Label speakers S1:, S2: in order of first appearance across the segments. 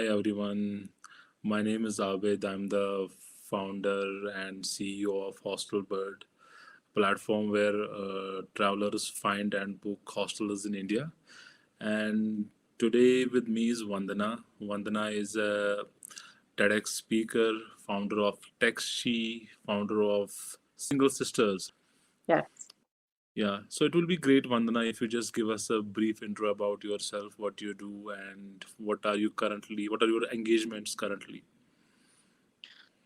S1: Hi everyone. My name is Abid. I'm the founder and CEO of Hostelbird, platform where travelers find and book hostels in India. And today with me is Vandana. Vandana is a TEDx speaker, founder of TechShe, founder of Single Sisters.
S2: Yes.
S1: Yeah, so it will be great, Vandana, if you just give us a brief intro about yourself, what you do, and what are your engagements currently?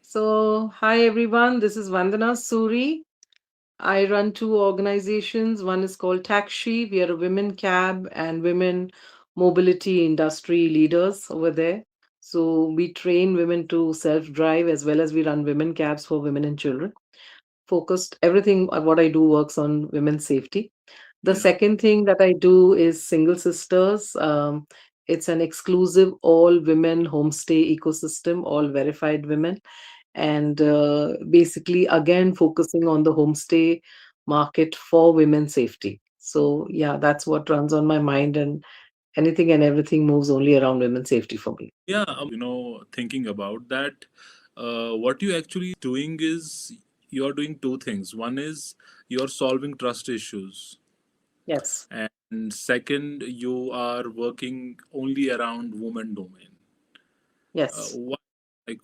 S2: So, hi everyone. This is Vandana Suri. I run two organizations. One is called TaxShe. We are a women cab and women mobility industry leaders over there. So, we train women to self drive as well as we run women cabs for women and children. Focused everything what I do works on women's safety. The
S1: Yeah.
S2: second thing that I do is Single Sisters. It's an exclusive all women homestay ecosystem, all verified women, and basically, again, focusing on the homestay market for women's safety. So, yeah, that's what runs on my mind, and anything and everything moves only around women's safety for me.
S1: Yeah, thinking about that, what you actually doing is you're doing two things. One is you're solving trust issues,
S2: Yes,
S1: and second, you are working only around women domain.
S2: yes.
S1: Why,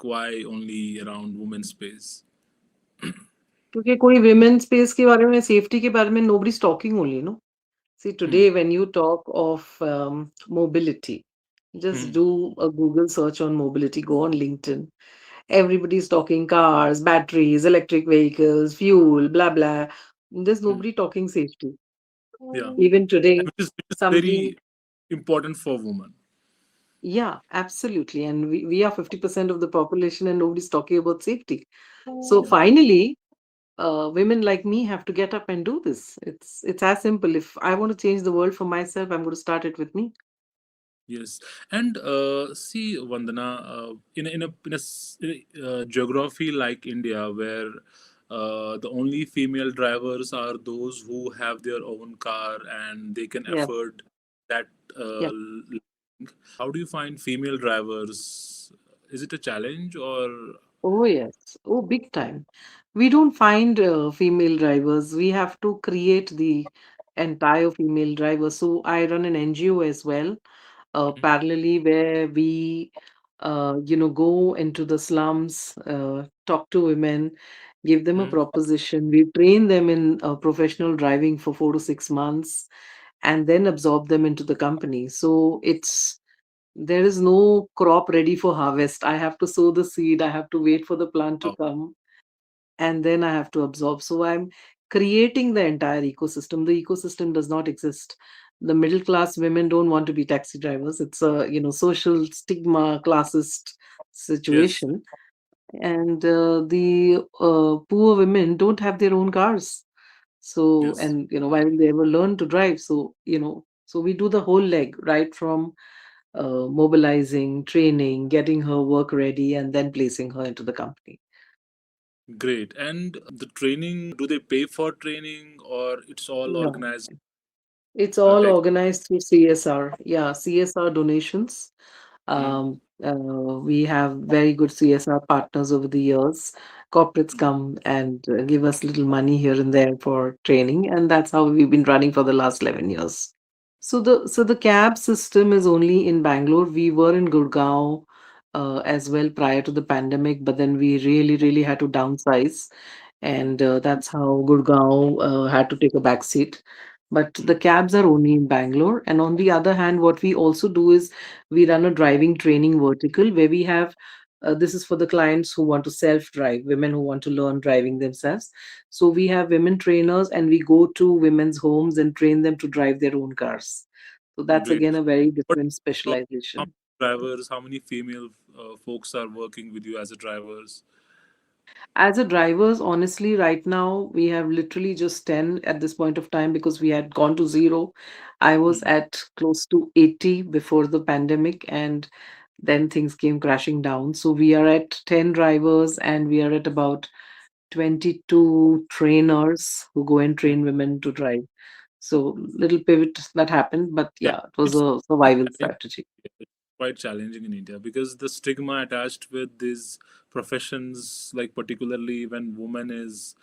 S1: why only around women space?
S2: क्योंकि कोई women space के बारे में safety के बारे में nobody's talking only, no? See,
S1: Hmm.
S2: today when you talk of mobility, just
S1: Hmm.
S2: do a Google search on mobility, go on LinkedIn. Everybody's talking cars, batteries, electric vehicles, fuel, blah, blah. There's
S1: Hmm.
S2: nobody talking safety.
S1: Yeah,
S2: Even
S1: and
S2: today,
S1: which is
S2: something,
S1: very important for women.
S2: yeah, absolutely. And we are 50% of the population and nobody's talking about safety. So
S1: Yeah.
S2: finally, women like me have to get up and do this. It's as simple. If I want to change the world for myself, I'm going to start it with me.
S1: Yes, and see, Vandana, geography like India, where the only female drivers are those who have their own car and they can
S2: Yeah,
S1: afford that.
S2: yeah.
S1: How do you find female drivers? Is it a challenge or?
S2: Oh, yes. Oh, big time. We don't find female drivers. We have to create the entire female driver. So I run an NGO as well,
S1: Mhm.
S2: parallelly where we, go into the slums, talk to women, give them a
S1: Mhm.
S2: proposition. We train them in professional driving for 4 to 6 months, and then absorb them into the company. So there is no crop ready for harvest. I have to sow the seed, I have to wait for the plant to
S1: Wow.
S2: come, and then I have to absorb. So I'm creating the entire ecosystem. The ecosystem does not exist. The middle class women don't want to be taxi drivers. It's a social stigma, classist
S1: Yes.
S2: situation, and the poor women don't have their own cars. So,
S1: Yes.
S2: and why will they ever learn to drive? So, so we do the whole leg, right from mobilizing, training, getting her work ready, and then placing her into the company.
S1: Great. And the training, do they pay for training or it's all
S2: No,
S1: organized
S2: it's all
S1: tech?
S2: organized through CSR. Yeah, CSR donations.
S1: Hmm.
S2: We have very good CSR partners over the years. Corporates
S1: Hmm.
S2: come and give us little money here and there for training, and that's how we've been running for the last 11 years. So the cab system is only in Bangalore. We were in Gurgaon as well prior to the pandemic, but then we really, really had to downsize,
S1: Hmm.
S2: and that's how Gurgaon had to take a back seat. But the
S1: Hmm.
S2: cabs are only in Bangalore. And on the other hand, what we also do is we run a driving training vertical where we have this is for the clients who want to self drive, women who want to learn driving themselves. So we have women trainers and we go to women's homes and train them to drive their own cars. So that's
S1: Great.
S2: again a very
S1: But
S2: different
S1: how
S2: specialization.
S1: many drivers, how many female folks are working with you as a drivers?
S2: As a drivers, honestly, right now we have literally just 10 at this point of time because we had gone to zero. I was
S1: Hmm.
S2: at close to 80 before the pandemic, and then things came crashing down. So we are at 10 drivers and we are at about 22 trainers who go and
S1: Hmm.
S2: train women to drive. So little pivot that happened, but
S1: Yeah,
S2: yeah, it was
S1: it's
S2: a
S1: a
S2: survival
S1: challenge.
S2: strategy.
S1: quite challenging in India because the stigma attached with these professions, like particularly when woman is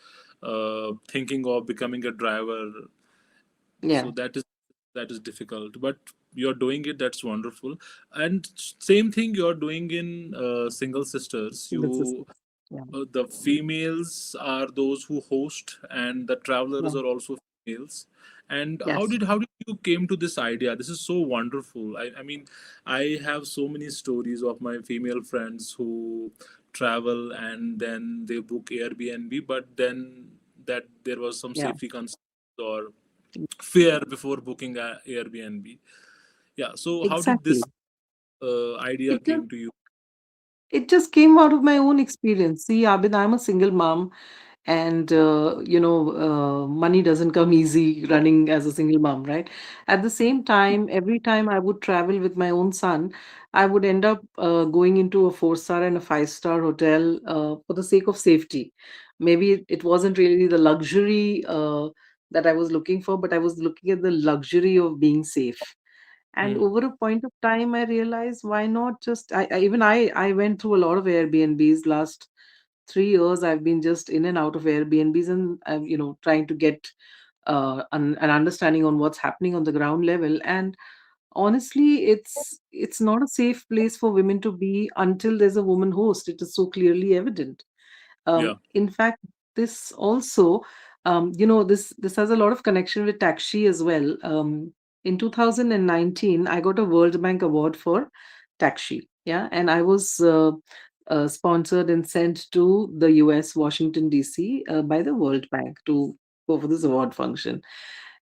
S1: thinking of becoming a driver,
S2: Yeah.
S1: so that is difficult. But you're doing it. That's wonderful. And same thing you're doing in Single Sisters.
S2: Single sister.
S1: You
S2: Yeah.
S1: the females are those who host, and the travelers
S2: Yeah.
S1: are also females. And
S2: Yes.
S1: how did you came to this idea? This is so wonderful. I mean, I have so many stories of my female friends who travel and then they book Airbnb, but then that there was some
S2: Yeah.
S1: safety concerns or fear before booking a Airbnb. Yeah. So how did this
S2: Exactly.
S1: idea
S2: It just
S1: came to you?
S2: it just came out of my own experience. See, Abid, I'm a single mom, and money doesn't come easy running as a single mom, right? At the same time, every time I would travel with my own son, I would end up going into a 4-star and a 5-star hotel for the sake of safety. Maybe it wasn't really the luxury that I was looking for, but I was looking at the luxury of being safe. And
S1: Hmm.
S2: over a point of time, I realized, why not just I went through a lot of Airbnbs last 3 years. I've been just in and out of Airbnbs, and I'm, trying to get an understanding on what's happening on the ground level. And honestly, it's not a safe place for women to be until there's a woman host. It is so clearly evident.
S1: Yeah.
S2: In fact, this also, this has a lot of connection with taxi as well. In 2019, I got a World Bank award for taxi. Yeah, and I was sponsored and sent to the US, Washington D.C. By the World Bank to go for this award function.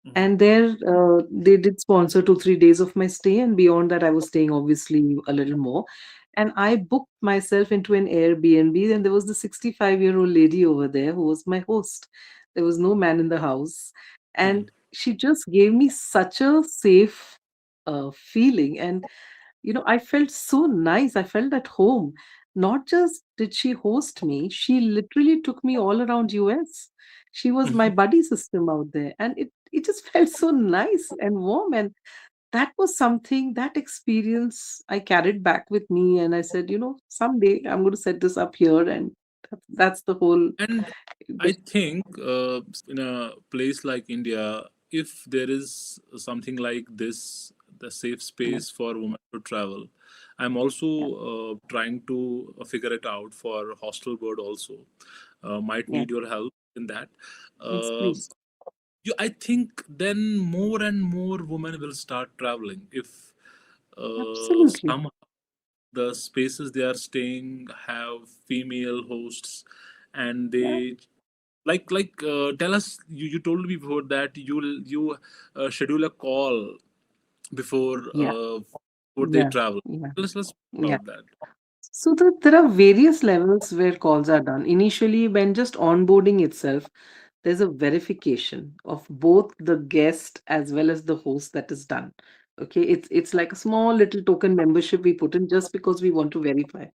S1: Hmm.
S2: And there, they did sponsor 2-3 days of my stay, and beyond that, I was staying obviously a little more. And I booked myself into an Airbnb, and there was the 65-year-old lady over there who was my host. There was no man in the house,
S1: Hmm.
S2: and she just gave me such a safe feeling. And I felt so nice. I felt at home. Not just did she host me, she literally took me all around US. She was my buddy system out there. And it just felt so nice and warm. And that was something, that experience I carried back with me. And I said, someday I'm going to set this up here. And that's the whole.
S1: And I think in a place like India, if there is something like this, the safe
S2: Yeah,
S1: space for women to travel, I'm also
S2: yeah,
S1: trying to figure it out for Hostelbird also. Might
S2: yeah.
S1: need your help in that.
S2: Yes,
S1: Uh,
S2: please.
S1: I think then more and more women will start traveling if
S2: Absolutely.
S1: some the spaces they are staying have female hosts and
S2: Yeah,
S1: they tell us you told me before that you schedule a call before
S2: yeah,
S1: before they
S2: yeah,
S1: travel.
S2: yeah,
S1: Let's talk
S2: yeah.
S1: about that.
S2: So there are various levels where calls are done. Initially, when just onboarding itself, there's a verification of both the guest as well as the host that is done. Okay, it's like a small little token membership we put in just because we want to verify.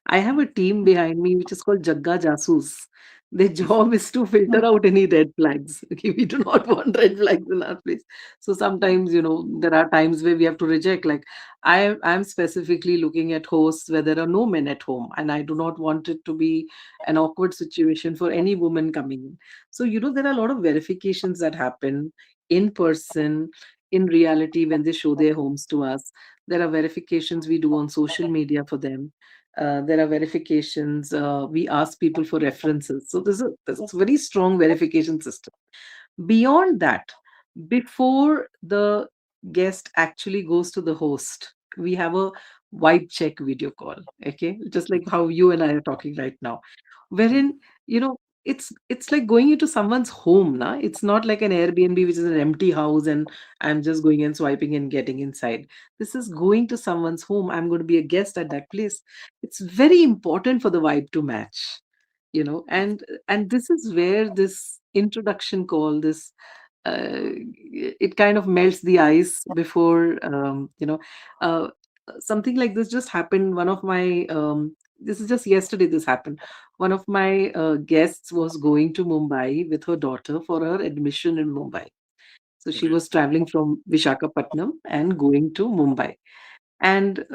S2: I have a team behind me which is called Jagga Jasus. Their job is to filter out any red flags. Okay, we do not want red flags in our place. So sometimes, there are times where we have to reject. Like I'm specifically looking at hosts where there are no men at home, and I do not want it to be an awkward situation for any woman coming in. So, there are a lot of verifications that happen in person, in reality, when they show their homes to us. There are verifications we do on social media for them. There are verifications. We ask people for references. So there's a very strong verification system. Beyond that, before the guest actually goes to the host, we have a vibe check video call. Okay, just like how you and I are talking right now, wherein you know it's like going into someone's home. Now it's not like an Airbnb, which is an empty house, and I'm just going and swiping and getting inside. This is going to someone's home. I'm going to be a guest at that place. It's very important for the vibe to match. And this is where this introduction call, this it kind of melts the ice before uh, something like this just happened. One of my This is just yesterday this happened. One of my guests was going to Mumbai with her daughter for her admission in Mumbai. So she
S1: Okay.
S2: was traveling from Vishakhapatnam and going to Mumbai. And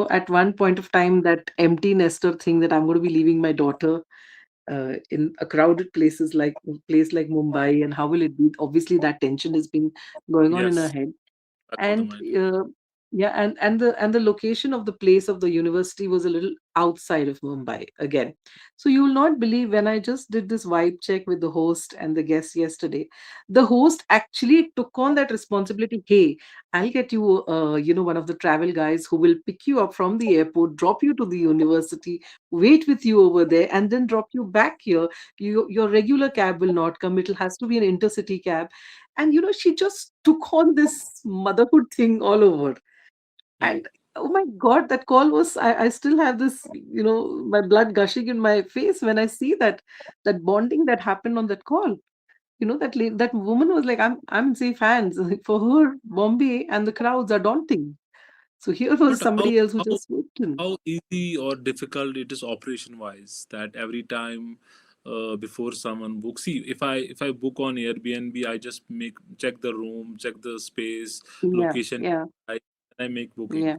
S2: at one point of time, that empty nester thing, that I'm going to be leaving my daughter in a crowded place like Mumbai, and how will it be? Obviously, that tension has been going on in her
S1: Yes,
S2: head.
S1: back of the
S2: And
S1: mind.
S2: yeah, and the location of the place of the university was a little outside of Mumbai again. So you will not believe, when I just did this vibe check with the host and the guest yesterday, the host actually took on that responsibility. Hey, I'll get you one of the travel guys who will pick you up from the airport, drop you to the university, wait with you over there, and then drop you back here. Your regular cab will not come, it has to be an intercity cab. And she just took on this motherhood thing all over.
S1: Hmm.
S2: And oh my god, that call was, I still have this, my blood gushing in my face when I see that bonding that happened on that call. That woman was like, I'm safe hands. For her, Bombay and the crowds are daunting. So here was
S1: But
S2: somebody else who
S1: how
S2: just walked in.
S1: how easy or difficult it is operation wise, that every time before someone books, see, if I book on Airbnb, I just make check the room, check the space,
S2: Yeah,
S1: location,
S2: yeah,
S1: I make booking.
S2: yeah,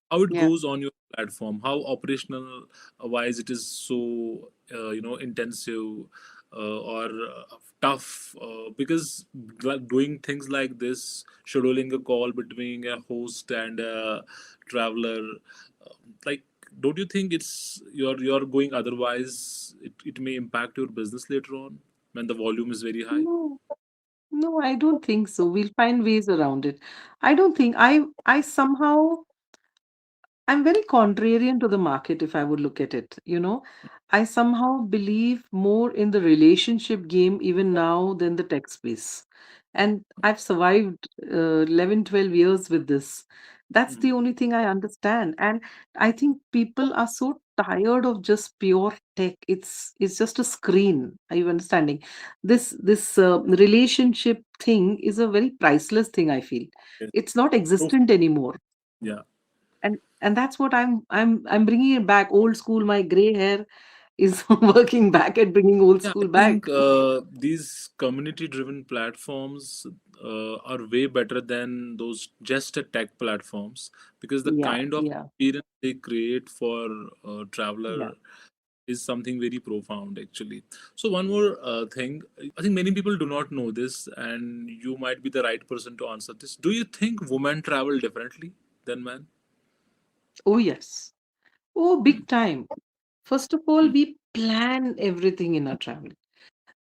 S1: How it
S2: yeah.
S1: goes on your platform, how operational wise it is, so intensive or tough, because doing things like this, scheduling a call between a host and a traveler, uh, like, don't you think you're going otherwise, it may impact your business later on when the volume is very high?
S2: No, no, I don't think so. We'll find ways around it. I don't think I somehow I'm very contrarian to the market, if I would look at it. I somehow believe more in the relationship game even now than the tech space. And I've survived 11, 12 years with this. That's
S1: Mhm.
S2: the only thing I understand. And I think people are so tired of just pure tech. It's just a screen. Are you understanding? This relationship thing is a very priceless thing, I feel.
S1: Yes.
S2: It's not
S1: So,
S2: existent anymore.
S1: yeah.
S2: And that's what I'm bringing it back old school. My gray hair is working back at bringing old
S1: Yeah, I
S2: school
S1: think
S2: back.
S1: these community-driven platforms are way better than those just tech platforms, because the
S2: Yeah,
S1: kind of
S2: yeah,
S1: experience they create for
S2: yeah.
S1: traveler is something very profound, actually. So one more thing, I think many people do not know this, and you might be the right person to answer this. Do you think women travel differently than men?
S2: Oh yes. Oh,
S1: Hmm.
S2: big time. First of all,
S1: Hmm.
S2: we plan everything in our travel.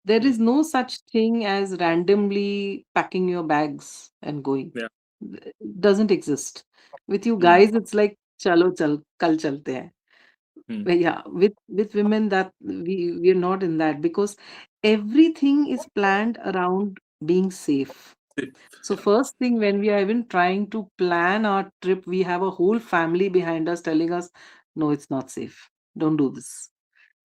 S2: There
S1: Hmm.
S2: is no such thing as randomly packing your bags and going.
S1: Yeah.
S2: It doesn't exist. With you
S1: Hmm.
S2: guys, it's like chalo chal kal chalte hain.
S1: Hmm.
S2: But yeah, with women, that we're not in that, because everything is planned around being safe. So
S1: Yeah.
S2: first thing, when we are even trying to plan our trip, we have a whole family behind us telling us, no, it's not safe. Don't do this.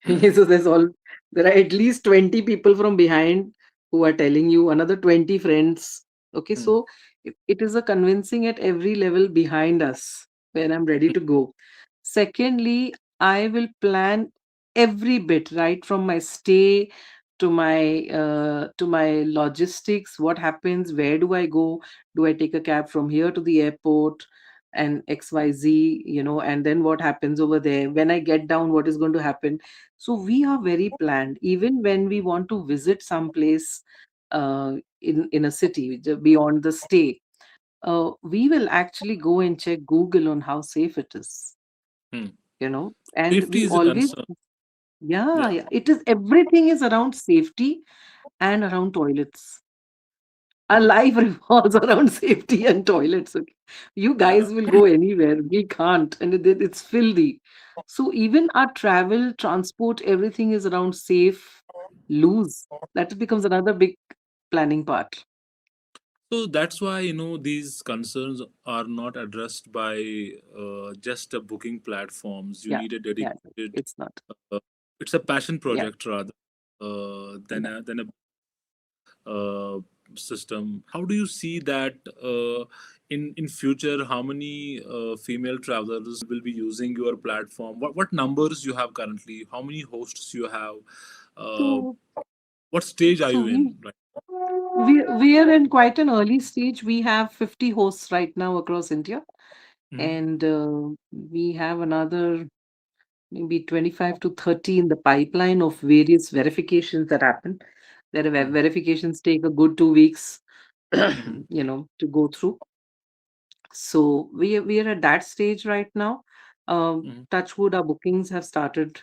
S1: Hmm.
S2: So there are at least 20 people from behind who are telling you, another 20 friends. Okay,
S1: Hmm.
S2: so it is a convincing at every level behind us when I'm ready to go. Secondly, I will plan every bit, right from my stay to my logistics. What happens? Where do I go? Do I take a cab from here to the airport? And XYZ, and then what happens over there? When I get down, what is going to happen? So we are very planned. Even when we want to visit some place in a city beyond the stay, we will actually go and check Google on how safe it is.
S1: Hmm.
S2: And
S1: Safety
S2: we
S1: is a
S2: always,
S1: concern.
S2: yeah,
S1: Yeah.
S2: yeah, it is, everything is around safety and around toilets. Our
S1: Hmm.
S2: life revolves around safety and toilets. Okay? You
S1: Yeah.
S2: guys will go anywhere. We can't, and it's filthy. So even our travel, transport, everything is around safe, loose. That becomes another big planning part.
S1: So that's why, these concerns are not addressed by just booking platforms. You
S2: Yeah,
S1: need a
S2: yeah.
S1: dedicated.
S2: It's not.
S1: Uh, it's a passion
S2: Yeah,
S1: project rather than
S2: yeah.
S1: a system. How do you see that in future? How many female travelers will be using your platform? What numbers you have currently? How many hosts you have? Uh,
S2: So,
S1: what stage are
S2: so
S1: you
S2: we
S1: in? Right.
S2: we we are in quite an early stage. We have 50 hosts right now across India,
S1: Mm-hmm.
S2: And we have another maybe 25 to 30 in the pipeline of various verifications that happen. That verifications take a good 2 weeks,
S1: Mm-hmm.
S2: to go through. So we are at that stage right now.
S1: Mm-hmm.
S2: Touch wood, our bookings have started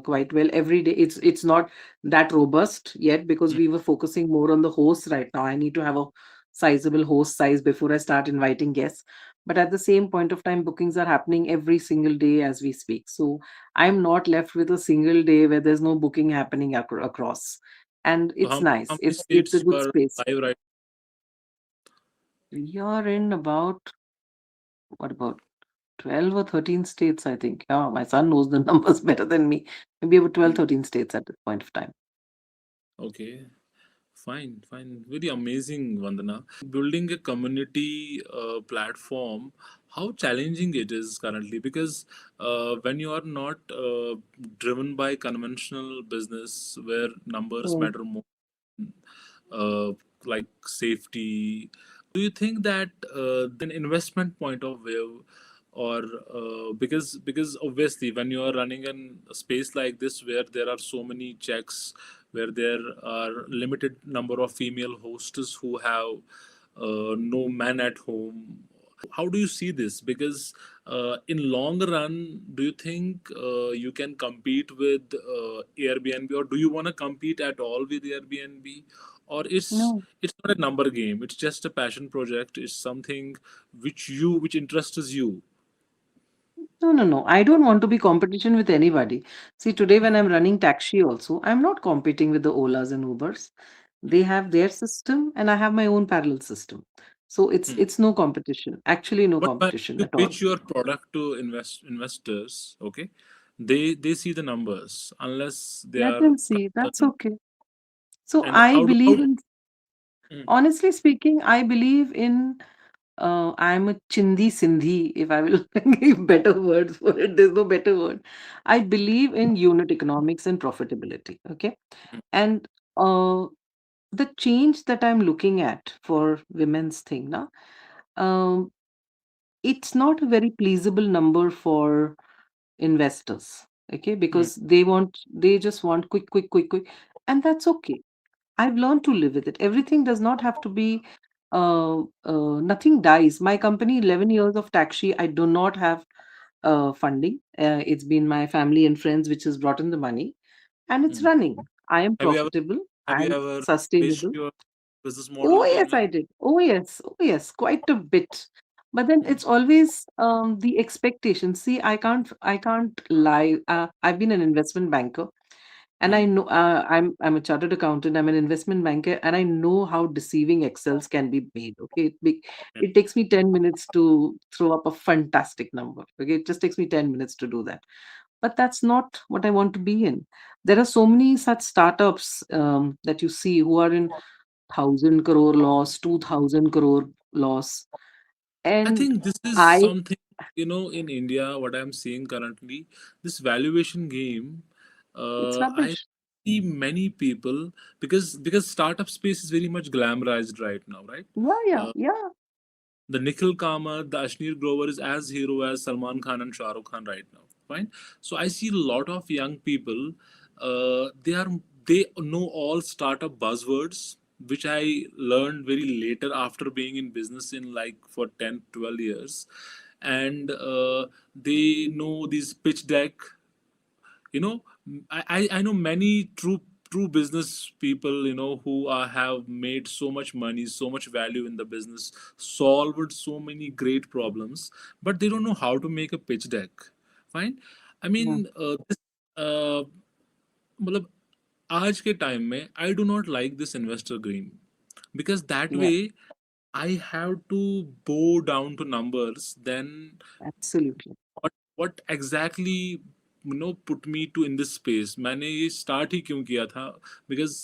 S2: quite well. Every day, it's not that robust yet because we were focusing more on the hosts right now. I need to have a sizable host size before I start inviting guests. But at the same point of time, bookings are happening every single day as we speak. So I'm not left with a single day where there's no booking happening across, and
S1: So
S2: it's nice.
S1: how many
S2: It's a
S1: states you
S2: good
S1: are
S2: space.
S1: live right?
S2: We are in about what about 12 or 13 states, I think. Yeah, my son knows the numbers better than me. Maybe about 12, 13 states at this point of time.
S1: Okay, fine, fine. Very amazing, Vandana. Building a community platform, how challenging it is currently, because when you are not driven by conventional business where numbers
S2: Mm.
S1: matter more, uh, like safety, do you think that investment point of view, or because obviously when you are running in a space like this where there are so many checks, where there are limited number of female hosts who have no man at home, how do you see this? Because in long run, do you think you can compete with Airbnb, or do you want to compete at all with Airbnb, or
S2: No,
S1: it's not a number game? It's just a passion project. It's something which interests you.
S2: no. I don't want to be competition with anybody. See, today when I'm running taxi also, I'm not competing with the Olas and Ubers. They have their system and I have my own parallel system. So it's
S1: Hmm.
S2: it's no competition. Actually, no
S1: But when
S2: competition
S1: you
S2: at all.
S1: pitch your product to investors, okay, they see the numbers unless they
S2: Let
S1: are
S2: them see. That's
S1: concerned.
S2: okay. So
S1: And
S2: I
S1: how
S2: believe in,
S1: mm,
S2: honestly speaking, I believe in I'm a Chindi Sindhi, if I will give better words for it. There's no better word. I believe in unit economics and profitability. Okay.
S1: mm,
S2: And the change that I'm looking at for women's thing now, um, it's not a very pleasable number for investors. Okay.
S1: mm,
S2: Because they just want quick. And that's okay. I've learned to live with it. Everything does not have to be, nothing dies. My company, 11 years of taxi, I do not have funding. It's been my family and friends which has brought in the money and it's
S1: mm.
S2: running. I am
S1: Have you ever
S2: profitable.
S1: have you
S2: I'm
S1: ever pitched
S2: sustainable.
S1: your business
S2: Oh,
S1: model to
S2: yes,
S1: invest?
S2: I did. Oh, yes. Oh, yes. Quite a bit. But then
S1: Mm,
S2: it's always the expectation. See, I can't lie. I've been an investment banker and I
S1: mm,
S2: know I'm a chartered accountant. I'm an investment banker, and I know how deceiving Excels can be made. Okay,
S1: yeah.
S2: it takes me 10 minutes to throw up a fantastic number. Okay, it just takes me 10 minutes to do that. But that's not what I want to be in. There are so many such startups that you see who are in 1,000 crore loss, 2,000 crore loss,
S1: I
S2: and
S1: think this is
S2: I
S1: something, in India, what I'm seeing currently, this valuation game.
S2: it's
S1: I
S2: rubbish.
S1: see many people, because startup space is very much glamorized right now, right?
S2: Yeah, yeah,
S1: Uh,
S2: yeah.
S1: the Nikhil Kamath, the Ashneer Grover is as hero as Salman Khan and Shah Rukh Khan right now. Fine. So I see a lot of young people. They know all startup buzzwords, which I learned very later after being in business in like for 10, 12 years, and they know these pitch deck. I know many true business people, who have made so much money, so much value in the business, solved so many great problems, but they don't know how to make a pitch deck. Fine. I
S2: Yeah,
S1: mean, uh, मतलब आज के time में I do not like this investor game, because that
S2: yeah,
S1: way I have to bow down to numbers. Then
S2: absolutely.
S1: what exactly put me to in this space? मैंने ये start ही क्यों किया था? Because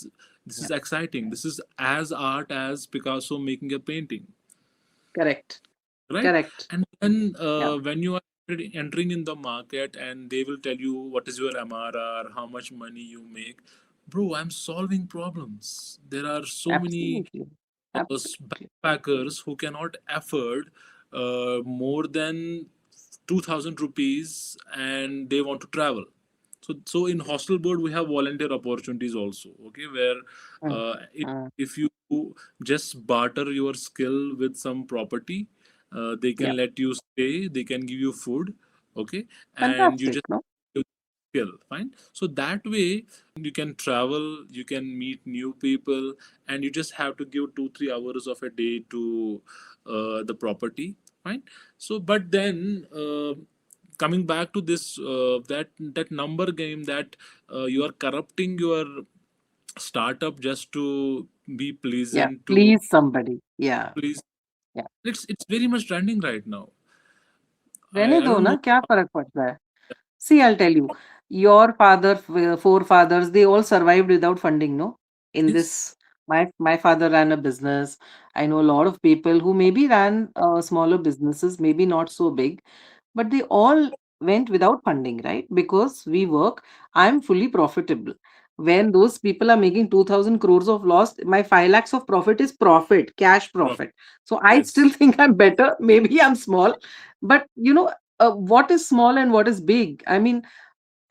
S1: this
S2: Yeah,
S1: is exciting. This is as art as Picasso making a painting,
S2: correct,
S1: right?
S2: correct.
S1: And then
S2: Yeah,
S1: when you are entering in the market and they will tell you what is your MRR, how much money you make, bro, I'm solving problems. There are so many
S2: absolutely, absolutely.
S1: backpackers who cannot afford. more than 2000 rupees and they want to travel. So in hostel board we have volunteer opportunities also, okay, where
S2: Mm, mm.
S1: if you just barter your skill with some property, they
S2: Yeah,
S1: can let you stay, they can give you food, okay, and you
S2: fantastic,
S1: just
S2: no?
S1: skill, fine. So that way you can travel, you can meet new people, and you just have to give 2 3 hours of a day to the property, fine. So but then coming back to this that number game, that you are corrupting your startup just to be
S2: Yeah,
S1: pleasant to
S2: please somebody. Yeah,
S1: please.
S2: yeah.
S1: It's very much trending right now. i
S2: रहने
S1: i
S2: दो
S1: don't
S2: ना
S1: know.
S2: क्या फर्क पड़ता है See, I'll tell you, your father, forefathers, they all survived without funding, no? In this,
S1: Yes.
S2: my father ran a business. I know a lot of people who maybe ran smaller businesses, maybe not so big, but they all went without funding, right? Because we work, I'm fully profitable. When those people are making 2,000 crores of loss, my 5 lakhs of profit is profit, cash
S1: Profit.
S2: profit. So I still
S1: Yes.
S2: think I'm better. Maybe I'm small, but what is small and what is big? I mean,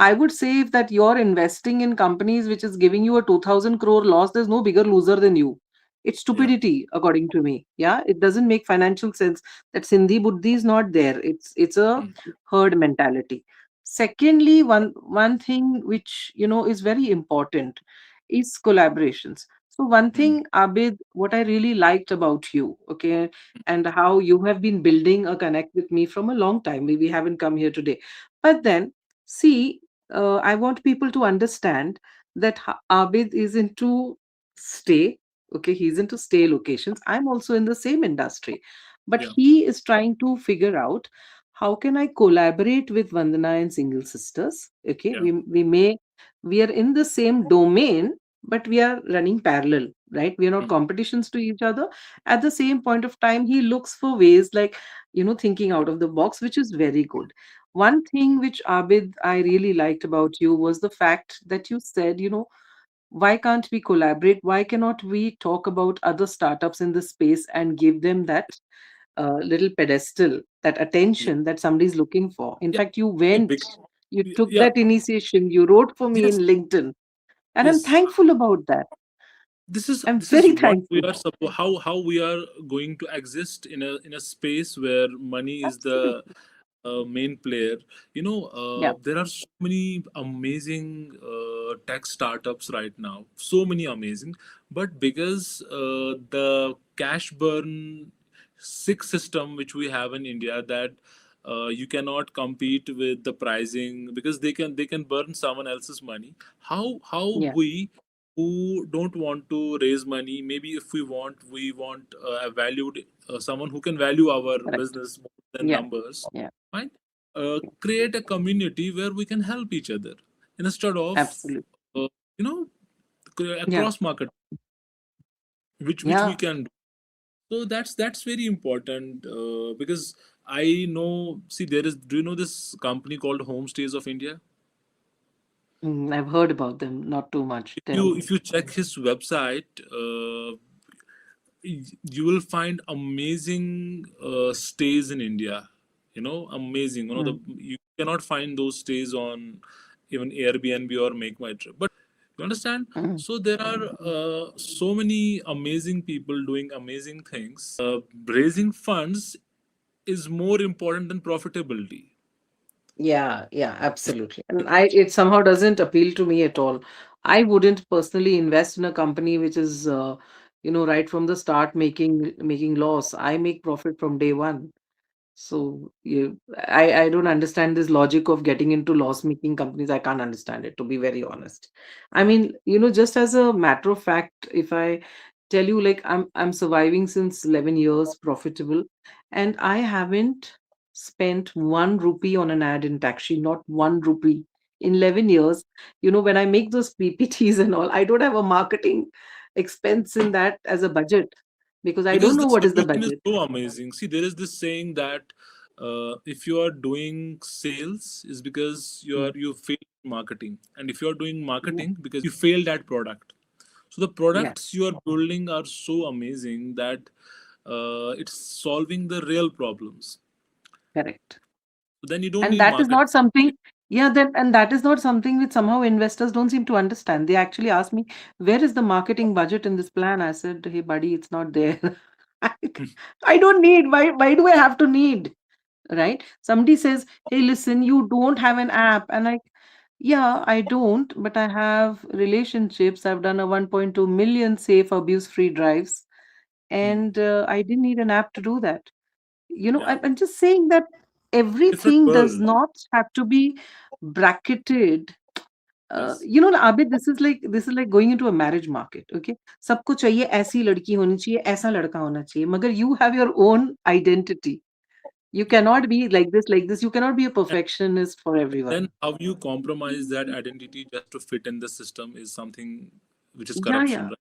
S2: I would say if that you're investing in companies which is giving you a 2,000 crore loss, there's no bigger loser than you. It's
S1: Yeah.
S2: stupidity, according to me. Yeah, it doesn't make financial sense. That Sindhi Buddhi is not there. It's a
S1: Mm.
S2: herd mentality. Secondly, one thing which is very important is collaborations. So one
S1: Mm.
S2: thing, Abid, what I really liked about you, okay, and how you have been building a connect with me from a long time. We haven't come here today, but then see, I want people to understand that Abid is into stay. Okay, he's into stay locations. I'm also in the same industry, but
S1: Yeah.
S2: he is trying to figure out how can I collaborate with Vandana and Single Sisters. Okay,
S1: Yeah.
S2: we are in the same domain, but we are running parallel, right? We are not
S1: Mm.
S2: competitions to each other. At the same point of time, he looks for ways like thinking out of the box, which is very good. One thing which Abid I really liked about you was the fact that you said, why can't we collaborate? Why cannot we talk about other startups in the space and give them that little pedestal, that
S1: Yeah.
S2: attention that somebody's looking for? In
S1: Yeah.
S2: fact, you
S1: See,
S2: went,
S1: big.
S2: you took
S1: Yeah.
S2: that initiation, you wrote for me in
S1: Yes.
S2: LinkedIn, and I'm
S1: Yes.
S2: thankful about that. I'm
S1: This is
S2: very
S1: what we
S2: thankful.
S1: are how we are going to exist in a space where money is the
S2: Absolutely.
S1: main player.
S2: Yeah.
S1: There are so many amazing tech startups right now, so many amazing, but because the cash burn sick system which we have in India, that you cannot compete with the pricing because they can burn someone else's money. How
S2: Yeah.
S1: we who don't want to raise money, maybe if we want a valued someone who can value our
S2: Correct.
S1: business more than
S2: Yeah.
S1: numbers,
S2: Yeah.
S1: fine. Create a community where we can help each other instead of
S2: Absolutely.
S1: uh, you know
S2: Yeah.
S1: across market, which we
S2: Yeah.
S1: can do. So that's very important, because I know, see, there is, do you know this company called Homestays of India?
S2: I've heard about them. Not too much.
S1: If
S2: Tell
S1: you
S2: me.
S1: if you check his website, you will find amazing stays in India. Amazing.
S2: Mm.
S1: You cannot find those stays on even Airbnb or Make My Trip. But you understand?
S2: Mm.
S1: So there are so many amazing people doing amazing things. Raising funds is more important than profitability.
S2: Yeah, yeah, absolutely. And it somehow doesn't appeal to me at all. I wouldn't personally invest in a company which is, right from the start making loss. I make profit from day one. So I don't understand this logic of getting into loss-making companies. I can't understand it, to be very honest. I mean, just as a matter of fact, if I tell you, like, I'm surviving since 11 years, profitable, and I haven't spent 1 rupee on an ad in taxi, not 1 rupee in 11 years. When I make those PPTs and all, I don't have a marketing expense in that as a budget because I don't
S1: Because
S2: know
S1: the
S2: what is the
S1: solution is
S2: budget.
S1: so amazing. See, there is this saying that if you are doing sales, is because
S2: Mm.
S1: you failed marketing, and if you are doing
S2: Yeah.
S1: marketing, because you failed at product. So the
S2: Yeah.
S1: products you are building are so amazing that it's solving the real problems.
S2: Correct.
S1: So then you don't
S2: And
S1: need
S2: that is
S1: marketing.
S2: not something, yeah, that and that is not something which somehow investors don't seem to understand. They actually ask me, where is the marketing budget in this plan? I said, hey buddy, it's not there. I, I don't need. Why do I have to need? Right? Somebody says, hey, listen, you don't have an app. And like, yeah, I don't, but I have relationships. I've done a 1.2 million safe abuse free drives.
S1: Hmm.
S2: And I didn't need an app to do that.
S1: Yeah,
S2: I'm just saying that
S1: different
S2: everything does
S1: world.
S2: not have to be bracketed.
S1: Yes.
S2: Abid, this is like going into a marriage market. Okay, सबको चाहिए ऐसी लड़की होनी चाहिए, ऐसा लड़का होना चाहिए. मगर you have your own identity. You
S1: Yeah.
S2: cannot be like this, like this. You cannot be a
S1: And
S2: perfectionist for everyone.
S1: then how you compromise that identity just to fit in the system is something which is
S2: Yeah,
S1: corruption,
S2: yeah,
S1: right?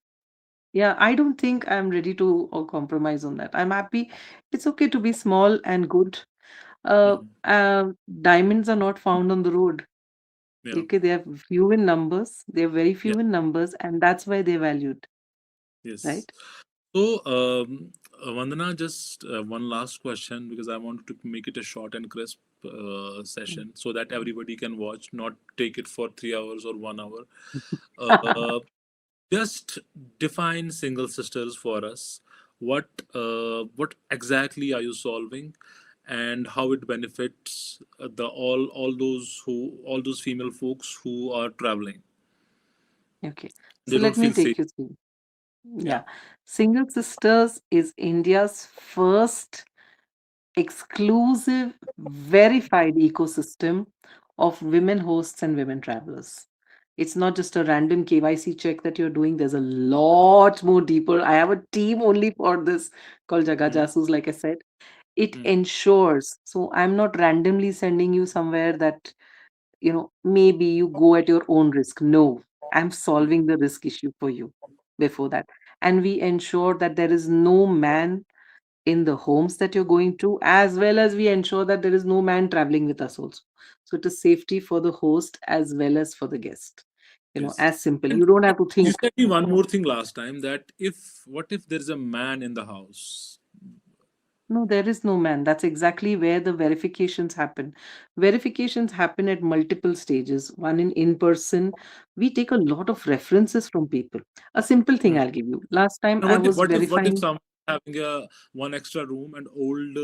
S2: yeah. I don't think I'm ready to compromise on that. I'm happy. It's okay to be small and good. Uh,
S1: Hmm.
S2: uh, Diamonds are not found on the road.
S1: Yeah.
S2: Okay, they are few in numbers. They're very
S1: Yeah.
S2: few in numbers, and that's why they're valued,
S1: Yes.
S2: right?
S1: So, Vandana, just one last question because I wanted to make it a short and crisp session so that everybody can watch, not take it for 3 hours or 1 hour. Uh, just define single sisters for us. What exactly are you solving, and how it benefits the all those female folks who are traveling?
S2: Okay,
S1: They
S2: so
S1: don't
S2: let me
S1: feel safe.
S2: take you through.
S1: Yeah.
S2: Yeah, Single Sisters is India's first exclusive, verified ecosystem of women hosts and women travelers. It's not just a random KYC check that you're doing. There's a lot more deeper. I have a team only for this called Jaga
S1: Mm,
S2: Jasoos, like I said. It
S1: mm,
S2: ensures, so I'm not randomly sending you somewhere that, maybe you go at your own risk. No, I'm
S1: mm.
S2: solving the risk issue for you before that. And we ensure that there is no man in the homes that you're going to, as well as we ensure that there is no man traveling with us also. So it is safety for the host as well as for the guest.
S1: Yes.
S2: As simple.
S1: And
S2: You don't have to
S1: you
S2: think.
S1: said me one more thing last time that if what if there's a man in the house?
S2: No, there is no man. That's exactly where the verifications happen. Verifications happen at multiple stages. One in person. We take a lot of references from people. A simple thing
S1: Mm.
S2: I'll give you. Last time
S1: And
S2: I was
S1: what if
S2: verifying.
S1: someone having a one extra room and old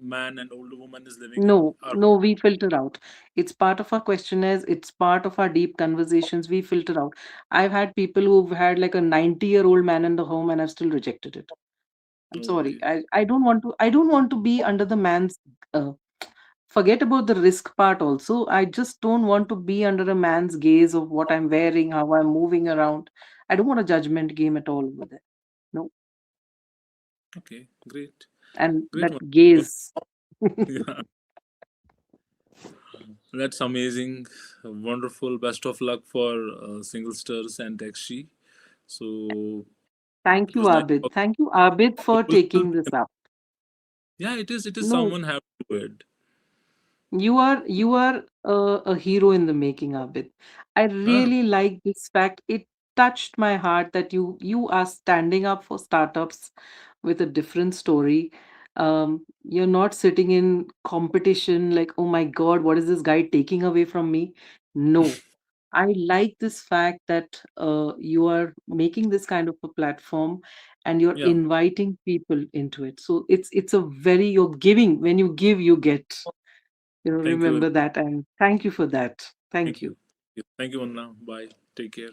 S1: man and old woman is living in
S2: No,
S1: our home?
S2: no, we filter out. It's part of our questionnaires, it's part of our deep conversations. We filter out. I've had people who've had like a 90-year-old man in the home and I've still rejected it. I'm
S1: Oh,
S2: sorry.
S1: okay.
S2: I don't want to be under the man's uh, forget about the risk part also. I just don't want to be under a man's gaze of what I'm wearing, how I'm moving around. I don't want a judgment game at all over there. No.
S1: Okay, great.
S2: And
S1: Great
S2: that
S1: one.
S2: gaze.
S1: Yeah, that's amazing. Wonderful. Best of luck for Single Stars and Taxi. So
S2: Thank
S1: it
S2: you,
S1: was nice
S2: Abid.
S1: talking.
S2: Thank you, Abid,
S1: It
S2: for
S1: will still
S2: taking
S1: be,
S2: this up.
S1: yeah, it is
S2: No,
S1: someone have to do it.
S2: you are a hero in the making, Abid. I
S1: Huh?
S2: really like this fact. It touched my heart that you are standing up for startups with a different story. You're not sitting in competition like, oh my God, what is this guy taking away from me? No, I like this fact that you are making this kind of a platform and you're
S1: Yeah.
S2: inviting people into it. So it's a very you're giving. When you give, you get.
S1: Thank you very
S2: Remember
S1: much.
S2: that, and thank you for that. Thank
S1: Thank
S2: you.
S1: you. Thank you, Anna. Bye. Take care.